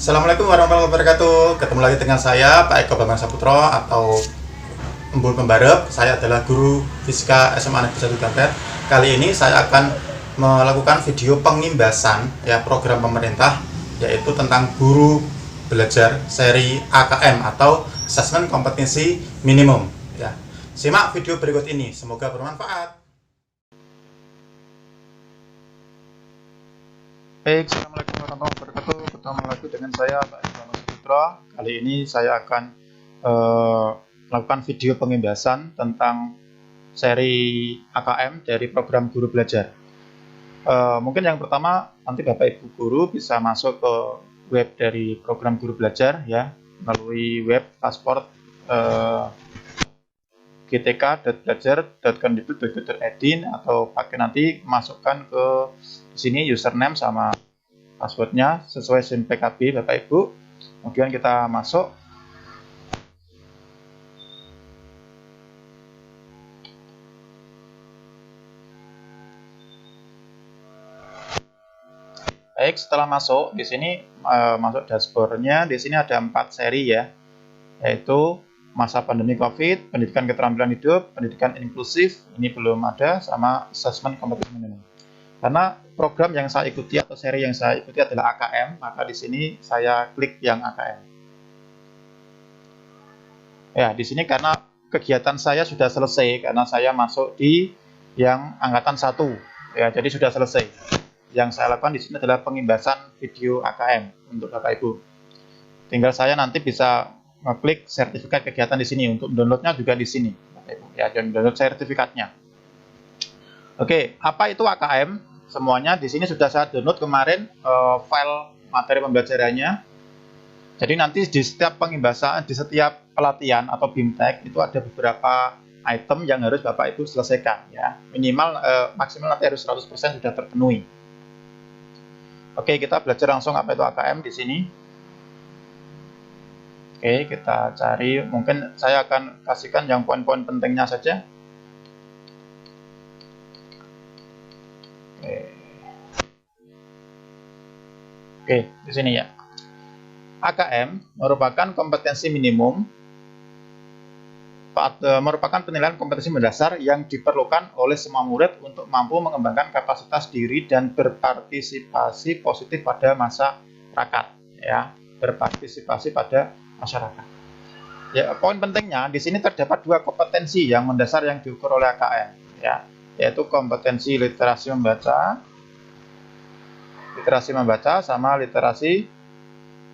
Assalamualaikum warahmatullahi wabarakatuh. Ketemu lagi dengan saya Pak Eko Bambang Saputro atau Embul Pembarep. Saya adalah guru fisika SMA Negeri 1 Gampet. Kali ini saya akan melakukan video pengimbasan program pemerintah, yaitu tentang guru belajar seri AKM atau Assessment Kompetensi Minimum. Simak video berikut ini, semoga bermanfaat. Baik, assalamualaikum warahmatullahi wabarakatuh. Ketemu lagi dengan saya Pak Eko Bambang Saputro. Kali ini saya akan melakukan video pengimbasan tentang seri AKM dari program guru belajar. Mungkin yang pertama, nanti Bapak Ibu guru bisa masuk ke web dari program guru belajar melalui web pasport gtk.belajar.kemdikbud.go.id, atau pakai nanti masukkan ke sini username sama passwordnya sesuai SIM PKB Bapak Ibu. Kemudian kita masuk. Baik, setelah masuk di sini masuk dashboardnya. Di sini ada 4 seri yaitu masa pandemi COVID, pendidikan keterampilan hidup, pendidikan inklusif, ini belum ada, sama assessment kompetensi minimum. Karena program yang saya ikuti atau seri yang saya ikuti adalah AKM, maka di sini saya klik yang AKM. Di sini karena kegiatan saya sudah selesai, karena saya masuk di yang angkatan 1, jadi sudah selesai. Yang saya lakukan di sini adalah pengimbasan video AKM untuk Bapak Ibu. Tinggal saya nanti bisa mengklik sertifikat kegiatan di sini. Untuk downloadnya juga di sini, Bapak Ibu. Dan download sertifikatnya. Oke, apa itu AKM? Semuanya di sini sudah saya download kemarin file materi pembelajarannya. Jadi nanti di setiap pengimbasan, di setiap pelatihan atau BIMTEK itu ada beberapa item yang harus Bapak Ibu selesaikan Minimal maksimal nanti harus 100% sudah terpenuhi. Oke, kita belajar langsung apa itu AKM di sini. Oke, kita cari. Mungkin saya akan kasihkan yang poin-poin pentingnya saja. Oke, di sini AKM merupakan kompetensi minimum, merupakan penilaian kompetensi mendasar yang diperlukan oleh semua murid untuk mampu mengembangkan kapasitas diri dan berpartisipasi positif pada masyarakat. Berpartisipasi pada masyarakat. Poin pentingnya di sini terdapat 2 kompetensi yang mendasar yang diukur oleh AKM, yaitu kompetensi literasi membaca sama literasi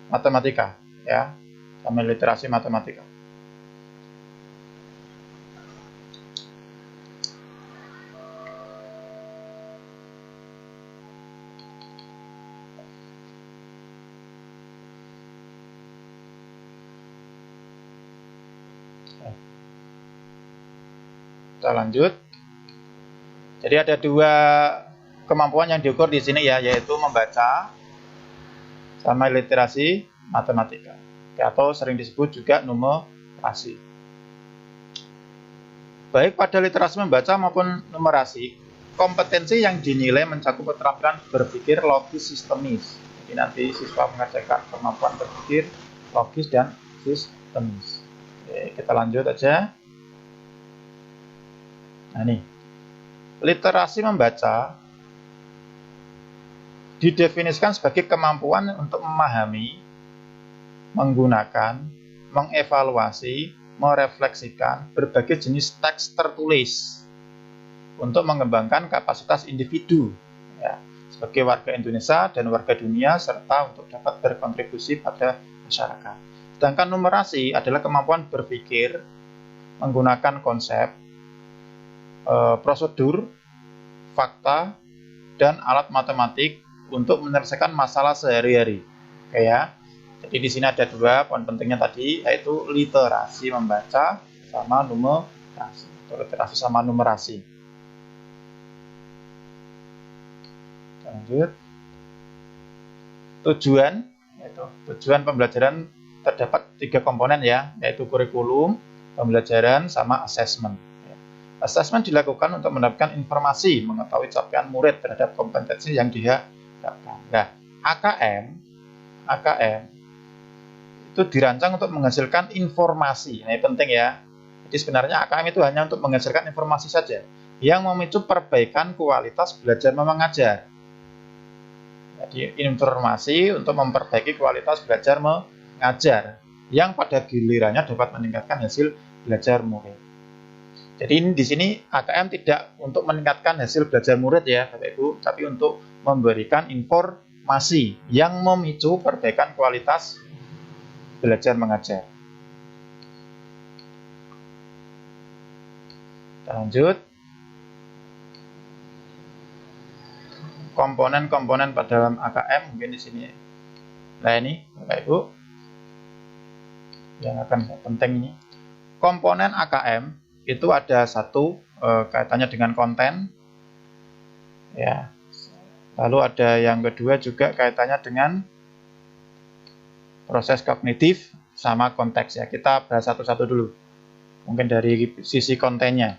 matematika, sama literasi matematika. Kita lanjut. Jadi ada 2 kemampuan yang diukur di sini yaitu membaca sama literasi matematika, atau sering disebut juga numerasi. Baik pada literasi membaca maupun numerasi, kompetensi yang dinilai mencakup keterampilan berpikir logis sistemis. Jadi nanti siswa mengerjakan kemampuan berpikir logis dan sistemis. Oke, kita lanjut aja. Nah, ini literasi membaca didefinisikan sebagai kemampuan untuk memahami, menggunakan, mengevaluasi, merefleksikan berbagai jenis teks tertulis untuk mengembangkan kapasitas individu sebagai warga Indonesia dan warga dunia, serta untuk dapat berkontribusi pada masyarakat. Sedangkan numerasi adalah kemampuan berpikir, menggunakan konsep, prosedur, fakta, dan alat matematik untuk menyelesaikan masalah sehari-hari. Jadi di sini ada 2 poin pentingnya tadi, yaitu literasi membaca sama numerasi. Literasi sama numerasi. Lanjut. Tujuan pembelajaran terdapat 3 komponen yaitu kurikulum, pembelajaran, sama assessment. Assessment dilakukan untuk mendapatkan informasi, mengetahui capaian murid terhadap kompetensi yang dihadapkan. Nah, AKM itu dirancang untuk menghasilkan informasi. Nah, ini penting ya. Jadi sebenarnya AKM itu hanya untuk menghasilkan informasi saja yang memicu perbaikan kualitas belajar mengajar. Jadi informasi untuk memperbaiki kualitas belajar mengajar yang pada gilirannya dapat meningkatkan hasil belajar murid. Jadi ini di sini AKM tidak untuk meningkatkan hasil belajar murid ya Bapak Ibu, tapi untuk memberikan informasi yang memicu perbaikan kualitas belajar mengajar. Kita lanjut. Komponen-komponen pada dalam AKM mungkin di sini. Nah ini Bapak Ibu yang akan penting ini. Komponen AKM itu ada satu kaitannya dengan konten, ya. Lalu ada yang kedua juga kaitannya dengan proses kognitif sama konteks ya. Kita bahas satu-satu dulu. Mungkin dari sisi kontennya.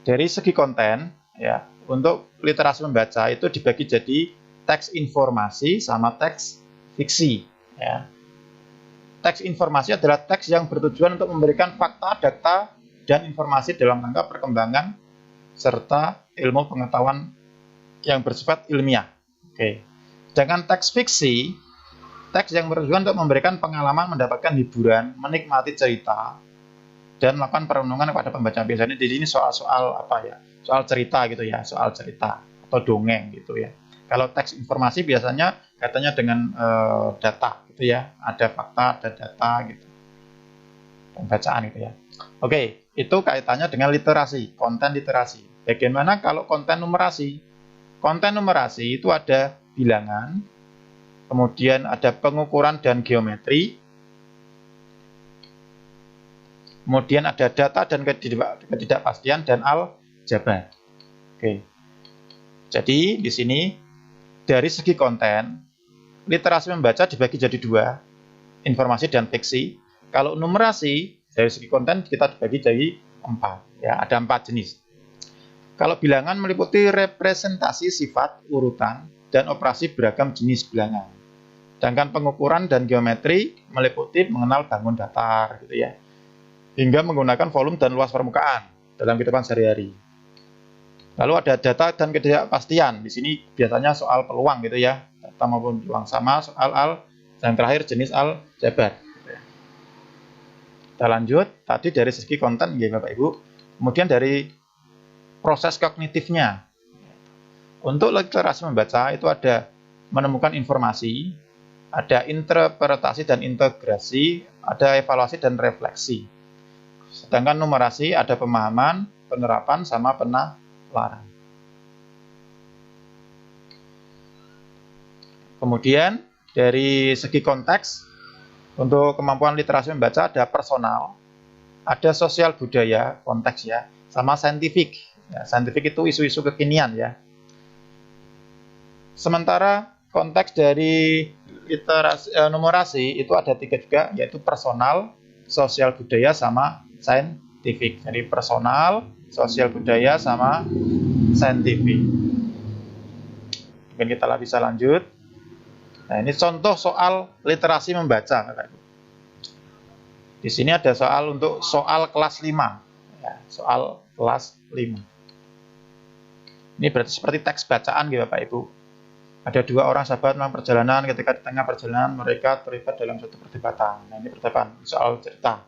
Dari segi konten ya. Untuk literasi membaca itu dibagi jadi teks informasi sama teks fiksi. Ya. Teks informasi adalah teks yang bertujuan untuk memberikan fakta, data, dan informasi dalam rangka perkembangan serta ilmu pengetahuan yang bersifat ilmiah. Oke. Sedangkan teks fiksi, teks yang bertujuan untuk memberikan pengalaman, mendapatkan hiburan, menikmati cerita, dan melakukan perenungan kepada pembaca. Biasanya di sini soal-soal apa ya? Soal cerita gitu ya, soal cerita atau dongeng gitu ya. Kalau teks informasi biasanya kaitannya dengan data gitu ya, ada fakta, ada data gitu, pembacaan gitu ya. Oke, itu kaitannya dengan literasi, konten literasi. Bagaimana kalau konten numerasi? Konten numerasi itu ada bilangan, kemudian ada pengukuran dan geometri, kemudian ada data dan ketidakpastian dan aljabar. Oke. Jadi di sini dari segi konten, literasi membaca dibagi jadi dua, informasi dan fiksi. Kalau numerasi dari segi konten kita dibagi jadi 4, ya ada 4 jenis. Kalau bilangan meliputi representasi sifat, urutan, dan operasi beragam jenis bilangan. Sedangkan pengukuran dan geometri meliputi mengenal bangun datar, gitu ya, hingga menggunakan volume dan luas permukaan dalam kehidupan sehari-hari. Lalu ada data dan ketidakpastian. Di sini biasanya soal peluang gitu ya, data maupun peluang sama soal dan terakhir jenis aljabar. Kita lanjut. Tadi dari segi konten ya Bapak Ibu. Kemudian dari proses kognitifnya. Untuk literasi membaca itu ada menemukan informasi, ada interpretasi dan integrasi, ada evaluasi dan refleksi. Sedangkan numerasi ada pemahaman, penerapan, sama penalaran. Kemudian dari segi konteks, untuk kemampuan literasi membaca ada personal, ada sosial budaya, konteks ya, sama saintifik. Ya, saintifik itu isu-isu kekinian ya. Sementara konteks dari literasi numerasi itu ada 3 juga, yaitu personal, sosial budaya, sama saintifik. Jadi personal, sosial budaya, sama saintifik. Mungkin kita bisa lanjut. Nah, ini contoh soal literasi membaca, Bapak Ibu. Di sini ada soal untuk soal kelas 5. Ya, soal kelas 5. Ini berarti seperti teks bacaan gitu, Bapak Ibu. Ada 2 orang sahabat dalam perjalanan, ketika di tengah perjalanan mereka terlibat dalam suatu perdebatan. Nah, ini perdebatan soal cerita.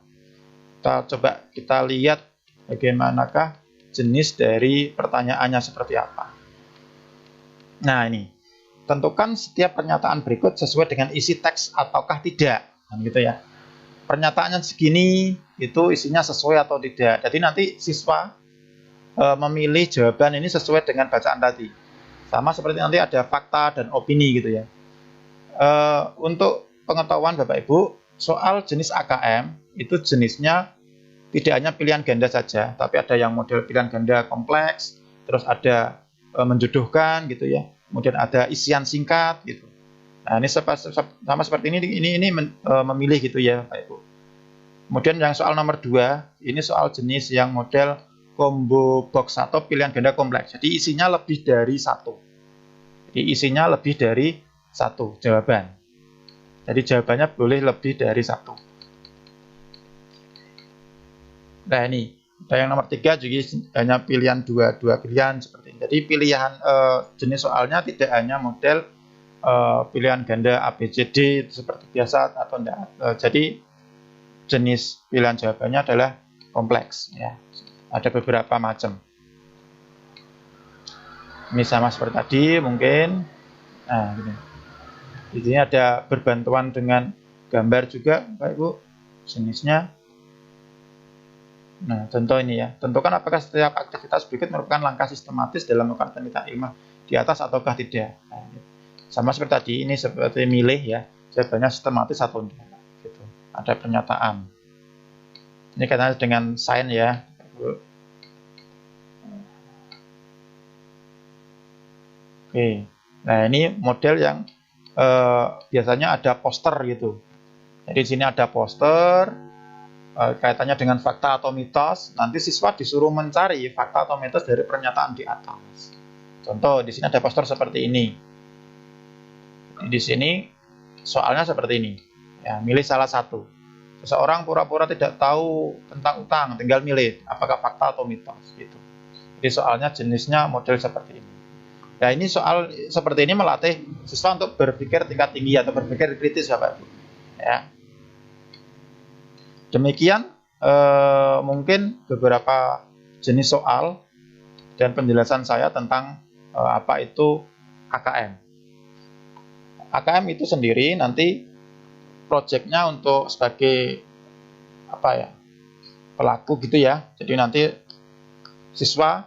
Kita lihat bagaimanakah jenis dari pertanyaannya seperti apa. Nah, ini. Tentukan setiap pernyataan berikut sesuai dengan isi teks ataukah tidak. Nah, gitu ya. Pernyataannya segini, itu isinya sesuai atau tidak. Jadi nanti siswa memilih jawaban ini sesuai dengan bacaan tadi. Sama seperti nanti ada fakta dan opini gitu ya. Untuk pengetahuan Bapak Ibu, soal jenis AKM itu jenisnya tidak hanya pilihan ganda saja, tapi ada yang model pilihan ganda kompleks, terus ada menjodohkan gitu ya. Kemudian ada isian singkat gitu. Nah, ini sama seperti ini memilih gitu ya Bapak Ibu. Kemudian yang soal nomor 2, ini soal jenis yang model combo box atau pilihan ganda kompleks. Jadi isinya lebih dari 1. Jadi isinya lebih dari 1 jawaban. Jadi jawabannya boleh lebih dari 1. Nah ini, yang nomor 3 juga hanya pilihan dua pilihan seperti ini. Jadi pilihan jenis soalnya tidak hanya model pilihan ganda A, B, C, D seperti biasa atau tidak. Jadi jenis pilihan jawabannya adalah kompleks. Ya. Ada beberapa macam. Ini sama seperti tadi mungkin. Nah, gini. Di sini ada berbantuan dengan gambar juga, Bapak Ibu, jenisnya. Nah, contoh ini ya. Tentukan apakah setiap aktivitas berikut merupakan langkah sistematis dalam melakukan penelitian ilmiah di atas ataukah tidak. Nah, sama seperti tadi, ini seperti milih ya. Jawabannya sistematis atau tidak. Gitu. Ada pernyataan. Ini kaitannya dengan sains ya, Ibu. Oke. Nah, ini model yang biasanya ada poster gitu. Jadi di sini ada poster kaitannya dengan fakta atau mitos. Nanti siswa disuruh mencari fakta atau mitos dari pernyataan di atas. Contoh di sini ada poster seperti ini. Di sini soalnya seperti ini. Ya, milih salah satu. Seseorang pura-pura tidak tahu tentang utang, tinggal milih apakah fakta atau mitos gitu. Jadi soalnya jenisnya model seperti ini. Nah, ini soal seperti ini melatih siswa untuk berpikir tingkat tinggi atau berpikir kritis, Bapak Ibu. Ya. Demikian mungkin beberapa jenis soal dan penjelasan saya tentang apa itu AKM. AKM itu sendiri nanti proyeknya untuk sebagai apa ya, pelaku gitu ya. Jadi nanti siswa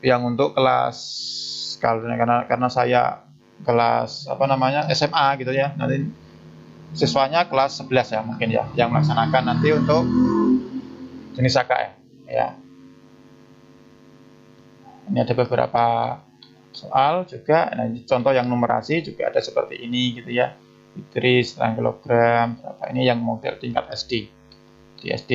yang untuk kelas karena saya kelas SMA gitu ya, nanti siswanya kelas 11 ya mungkin ya yang melaksanakan nanti untuk jenis AKM ya. Ini ada beberapa soal juga. Nah, ini contoh yang numerasi juga ada seperti ini gitu ya. Fitris, triangelogram, berapa ini yang model tingkat SD di SD.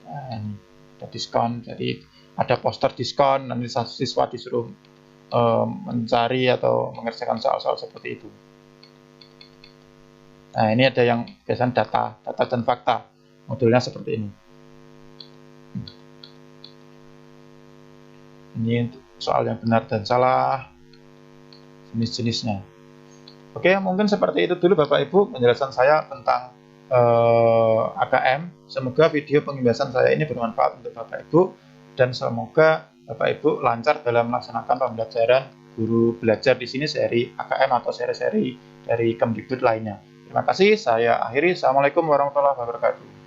Nah, ini ada diskon, jadi ada poster diskon, nanti siswa disuruh mencari atau mengerjakan soal-soal seperti itu. Nah, ini ada yang biasanya data dan fakta, modelnya seperti ini. Ini soal yang benar dan salah, jenis-jenisnya. Oke, mungkin seperti itu dulu Bapak Ibu penjelasan saya tentang AKM. Semoga video penjelasan saya ini bermanfaat untuk Bapak Ibu. Dan semoga Bapak Ibu lancar dalam melaksanakan pembelajaran guru belajar di sini seri AKM atau seri-seri dari Kemdikbud lainnya. Terima kasih, saya akhiri. Assalamualaikum warahmatullahi wabarakatuh.